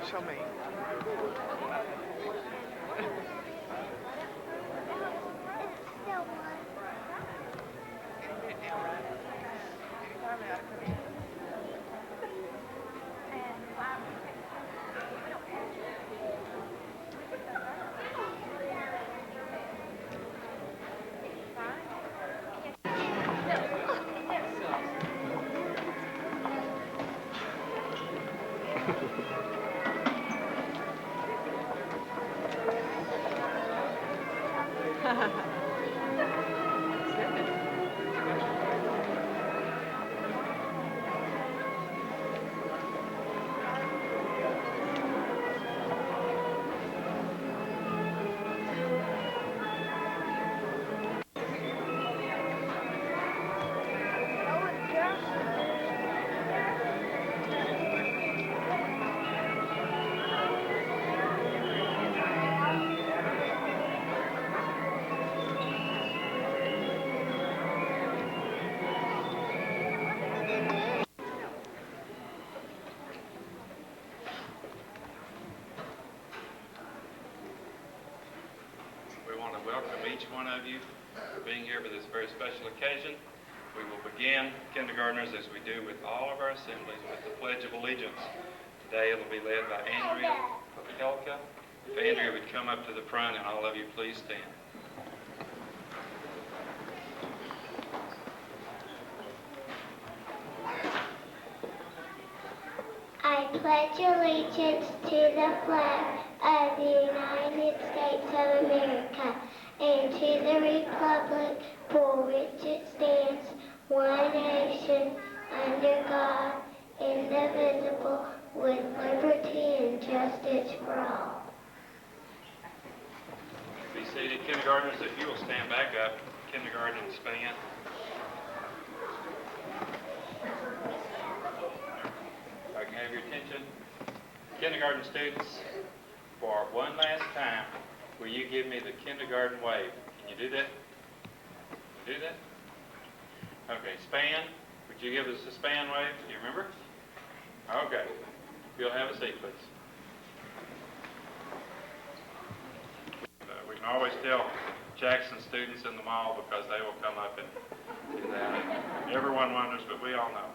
Show me. Welcome each one of you for being here for this very special occasion. We will begin, kindergartners, as we do with all of our assemblies, with the Pledge of Allegiance. Today it will be led by Andrea Popelka. If Andrea would come up to the front, and all of you please stand. I pledge allegiance to the flag of the United States of America and to the republic for which it stands, one nation, under God, indivisible, with liberty and justice for all. Be seated, kindergartners. If you will stand back up, kindergarten span. If I can have your attention. Kindergarten students, for one last time, will you give me the kindergarten wave? Can you do that? Can you do that? Okay, span. Would you give us a span wave? Do you remember? Okay. You'll have a seat, please. We can always tell Jackson students in the mall because they will come up and do that. Everyone wonders, but we all know.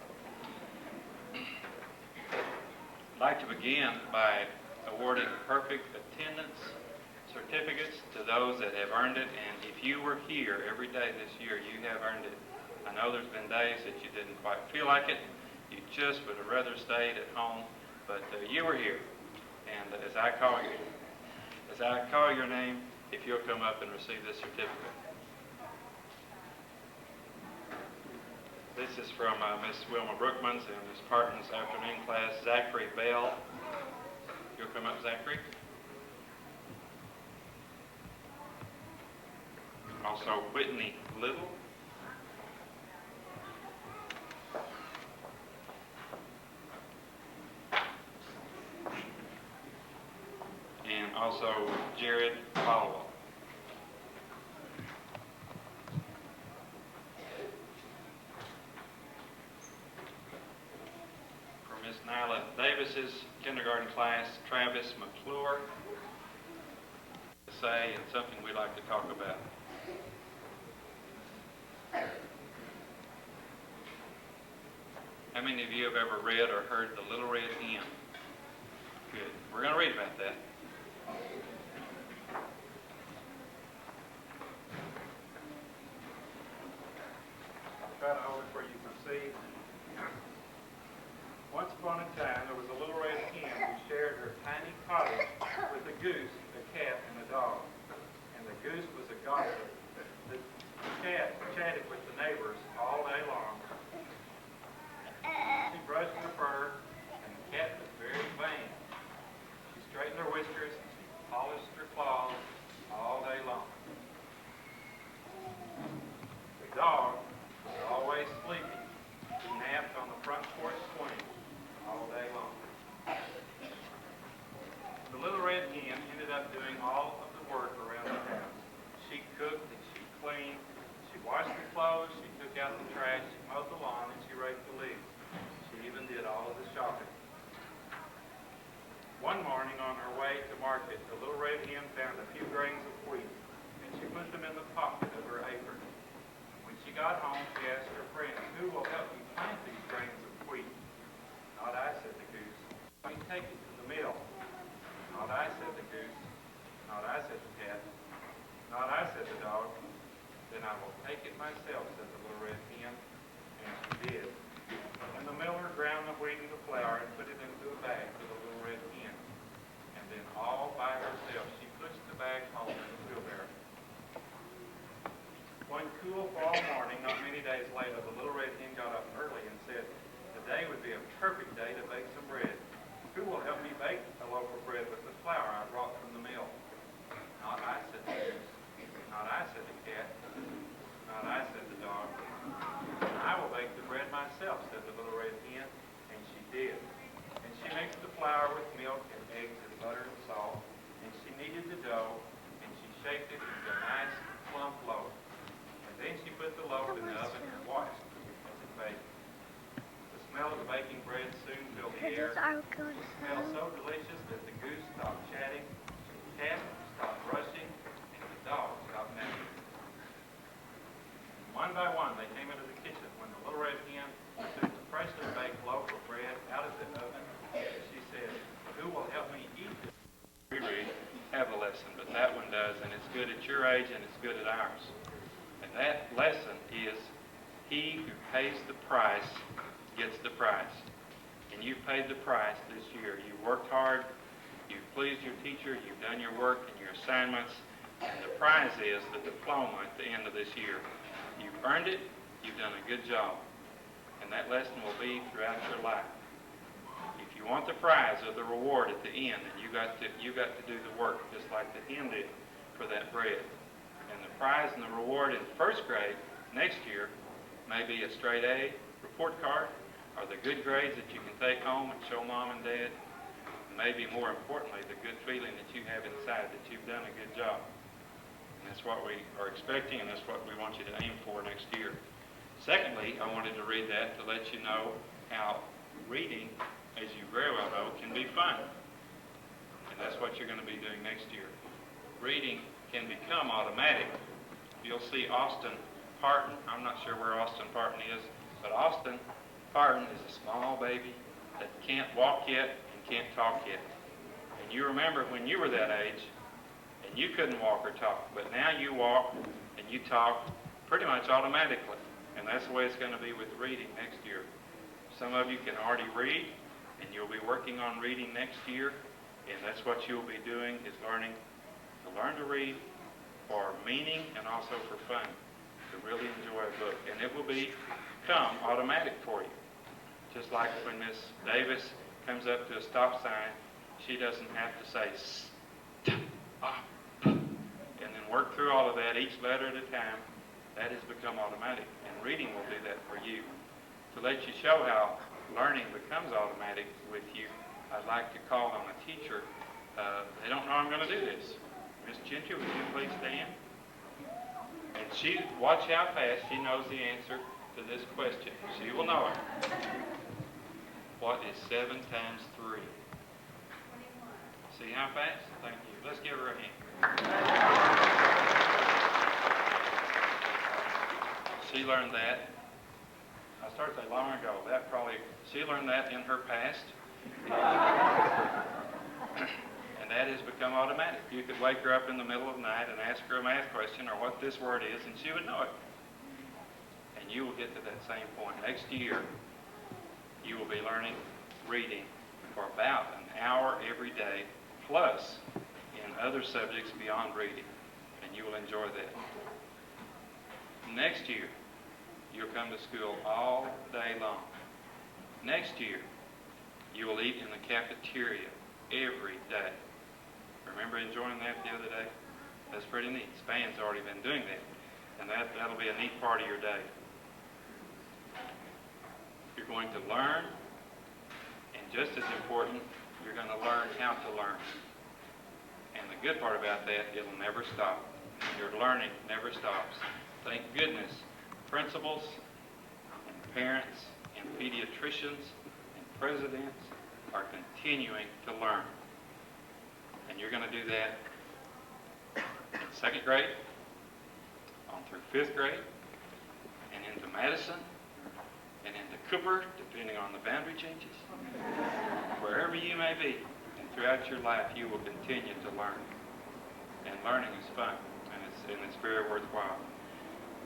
I'd like to begin by awarding perfect attendance certificates to those that have earned it, and if you were here every day this year, you have earned it. I know there's been days that you didn't quite feel like it. You just would have rather stayed at home, but you were here. And as I call your name, if you'll come up and receive this certificate. This is from Miss Wilma Brookmans and Miss Parton's afternoon class, Zachary Bell. You'll come up, Zachary. Also, Whitney Little. And also Jared Powell. For Miss Nyla Davis's kindergarten class, Travis McClure. Say, and something we like to talk about. How many of you have ever read or heard The Little Red Hen? Good. We're going to read about that. I'll try to hold it where you can see. Once upon a time, there was a little red hen who shared her tiny cottage with a goose, a cat, and a dog. And the goose was a gossip. The cat chatted with the neighbors all day long. She brushed her fur, and the cat was very vain. She straightened her whiskers, and she polished her claws all day long. The dog was always sleepy. He napped on the front porch swing all day long. The little red hen ended up doing all of the work around the house. She cooked and she cleaned. She washed the clothes. She took market, the little red hen found a few grains of wheat, and she put them in the pocket of her apron. When she got home, she asked her friends, "Who will help me plant these grains of wheat?" "Not I," said the goose. "Let me take it to the mill." "Not I," said the goose. "Not I," said the cat. "Not I," said the dog. "Then I will take it myself," said the little red hen, and she did. And the miller ground the wheat into flour and put it into a bag for the little red hen. And then all by herself she pushed the bag home in the wheelbarrow. One cool fall morning, not many days later, the little red hen got up early and said, "Today would be a perfect day to bake some bread. Who will help me bake a loaf of bread with the flour I brought from the mill?" "Not I," said the goose. "Not I," said the cat. "Not I," said the dog. "I will bake the bread myself," said the little red hen, and she did. And she mixed the flour with milk and eggs and butter and salt, and she kneaded the dough, and she shaped it into a nice plump loaf. And then she put the loaf in the oven and watched as it baked. The smell of the baking bread soon filled the air. It smelled so delicious that the goose stopped chatting, the cat stopped brushing, and the dog stopped napping. One by one, they came into the kitchen. When the little red hen took the freshly baked loaf of bread out of the oven, she said, "Who will help me eat this?" We read, have a lesson, but that one does, and it's good at your age and it's good at ours. And that lesson is, he who pays the price gets the prize. And you've paid the price this year. You worked hard, you've pleased your teacher, you've done your work and your assignments, and the prize is the diploma at the end of this year. You've earned it, you've done a good job. And that lesson will be throughout your life. If you want the prize or the reward at the end, then you got to do the work, just like the hen did for that bread. And the prize and the reward in first grade next year may be a straight A report card, or the good grades that you can take home and show mom and dad. And maybe more importantly, the good feeling that you have inside that you've done a good job. And that's what we are expecting, and that's what we want you to aim for next year. Secondly, I wanted to read that to let you know how reading, as you very well know, can be fun. And that's what you're going to be doing next year. Reading can become automatic. You'll see Austin Parton. I'm not sure where Austin Parton is, but Austin Parton is a small baby that can't walk yet and can't talk yet. And you remember when you were that age, and you couldn't walk or talk, but now you walk and you talk pretty much automatically. And that's the way it's going to be with reading next year. Some of you can already read, and you'll be working on reading next year, and that's what you'll be doing, is learn to read for meaning and also for fun, to really enjoy a book. And it will become automatic for you. Just like when Miss Davis comes up to a stop sign, she doesn't have to say stop and then work through all of that each letter at a time. That has become automatic, and reading will do that for you. To let you show how learning becomes automatic with you, I'd like to call on a teacher. They don't know I'm going to do this. Miss Ginger, would you please stand? And watch how fast she knows the answer to this question. She will know it. What is 7 times 3? See how fast? Thank you. Let's give her a hand. She learned that. I started to say long ago. She learned that in her past. And that has become automatic. You could wake her up in the middle of the night and ask her a math question or what this word is, and she would know it. And you will get to that same point. Next year, you will be learning reading for about an hour every day, plus in other subjects beyond reading. And you will enjoy that. Next year, you'll come to school all day long. Next year, you will eat in the cafeteria every day. Remember enjoying that the other day? That's pretty neat. Span's already been doing that. And that'll be a neat part of your day. You're going to learn, and just as important, you're going to learn how to learn. And the good part about that, it'll never stop. Your learning never stops. Thank goodness, principals and parents and pediatricians and presidents are continuing to learn. And you're going to do that in 2nd grade, on through 5th grade, and into Madison, and into Cooper, depending on the boundary changes. Wherever you may be, and throughout your life, you will continue to learn. And learning is fun, and it's very worthwhile.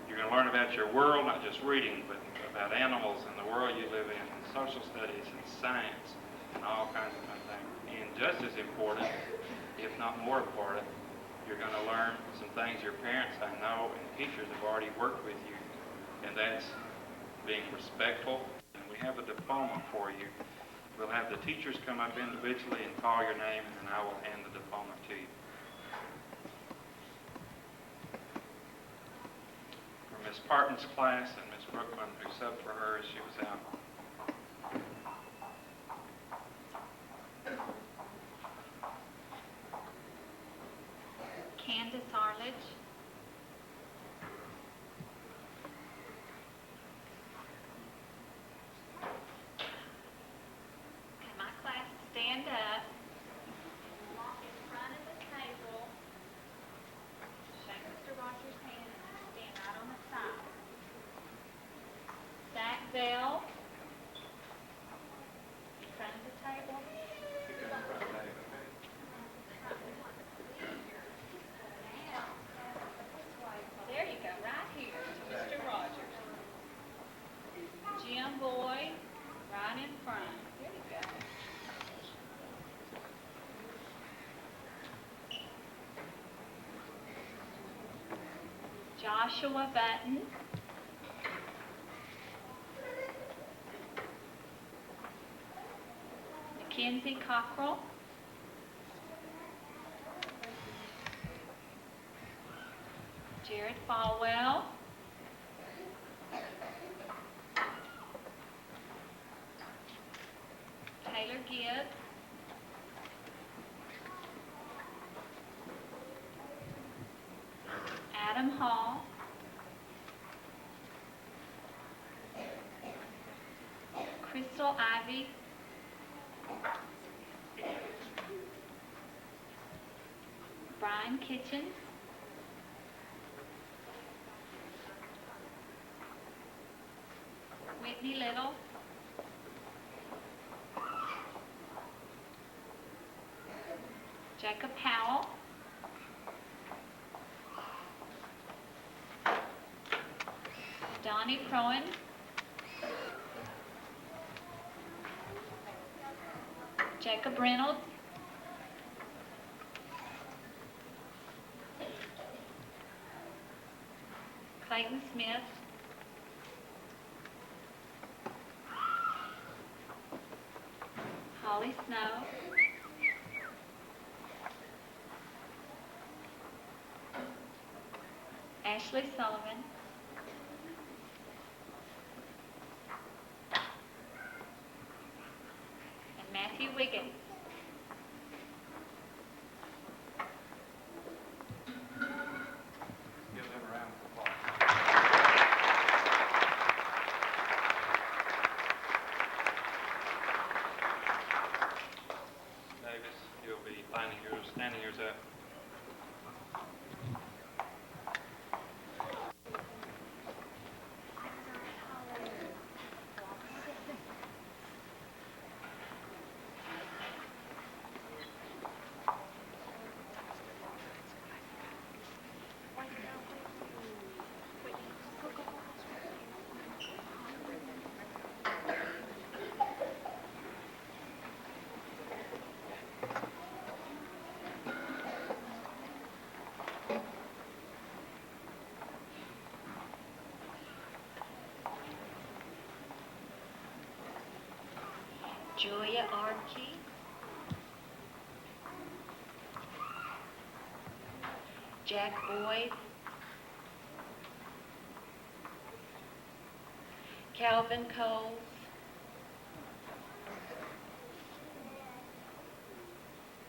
You're going to learn about your world, not just reading, but about animals and the world you live in, and social studies and science, and all kinds of fun things. And just as important, if not more important, you're going to learn some things your parents, I know, and teachers have already worked with you, and that's being respectful. And we have a diploma for you. We'll have the teachers come up individually and call your name, and then I will hand the diploma to you. For Miss Parton's class and Miss Brookman, who subbed for her as she was out. Candace Arledge. Okay, my class, stand up. Walk in front of the table. Shake Mr. Rogers' hand and stand right on the side. Zac Bell. In front of the table. There you go, right here to Mr. Rogers. Jim Boyd, right in front. There you go. Joshua Button. Mackenzie Cockrell. Jared Falwell. Taylor Gibbs. Adam Hall. Crystal Ivy. Brian Kitchens. Whitney Little. Jacob Powell. Donnie Proen. Jacob Reynolds. Clayton Smith. Holly Snow. Ashley Sullivan. And Matthew Wiggins. Give them a round of applause. Davis, you'll be standing yours up. Julia Archie. Jack Boyd. Calvin Coles.